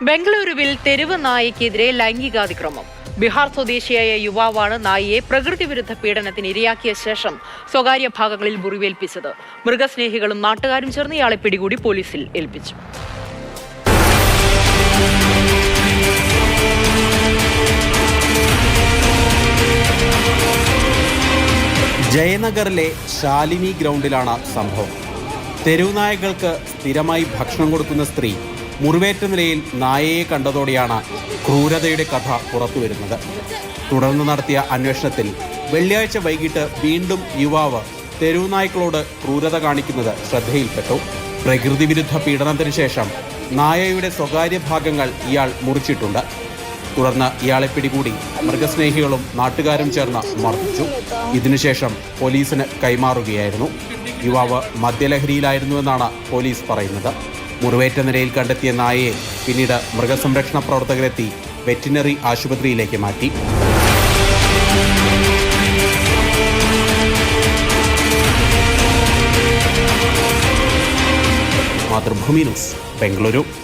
ബംഗളൂരുവിൽ തെരുവ് നായയ്ക്കെതിരെ ലൈംഗികാതിക്രമം. ബീഹാർ സ്വദേശിയായ യുവാവാണ് നായയെ പ്രകൃതിവിരുദ്ധ പീഡനത്തിന് ഇരയാക്കിയ ശേഷം സ്വകാര്യ ഭാഗങ്ങളിൽ മുറിവേൽപ്പിച്ചത്. മൃഗസ്നേഹികളും നാട്ടുകാരും ചേർന്ന് ഇയാളെ പിടികൂടി പോലീസിൽ ഏൽപ്പിച്ചു. ജയനഗറിലെ ശാലിനി ഗ്രൗണ്ടിലാണ് സംഭവം. തെരുവുനായകൾക്ക് സ്ഥിരമായി ഭക്ഷണം കൊടുക്കുന്ന സ്ത്രീ മുറിവേറ്റ നിലയിൽ നായയെ കണ്ടതോടെയാണ് ക്രൂരതയുടെ കഥ പുറത്തുവരുന്നത്. തുടർന്ന് നടത്തിയ അന്വേഷണത്തിൽ വെള്ളിയാഴ്ച വൈകിട്ട് വീണ്ടും യുവാവ് തെരുവുനായ്ക്കളോട് ക്രൂരത കാണിക്കുന്നത് ശ്രദ്ധയിൽപ്പെട്ടു. പ്രകൃതി വിരുദ്ധ പീഡനത്തിന് ശേഷം നായയുടെ സ്വകാര്യ ഭാഗങ്ങൾ ഇയാൾ മുറിച്ചിട്ടുണ്ട്. തുടർന്ന് ഇയാളെ പിടികൂടി മൃഗസ്നേഹികളും നാട്ടുകാരും ചേർന്ന് മർദ്ദിച്ചു. ഇതിനുശേഷം പോലീസിന് കൈമാറുകയായിരുന്നു. യുവാവ് മദ്യലഹരിയിലായിരുന്നുവെന്നാണ് പോലീസ് പറയുന്നത്. മുറിവേറ്റ നിലയിൽ കണ്ടെത്തിയ നായയെ പിന്നീട് മൃഗസംരക്ഷണ പ്രവർത്തകരെത്തി വെറ്റിനറി ആശുപത്രിയിലേക്ക് മാറ്റി. മാതൃഭൂമി ന്യൂസ്, ബംഗളൂരു.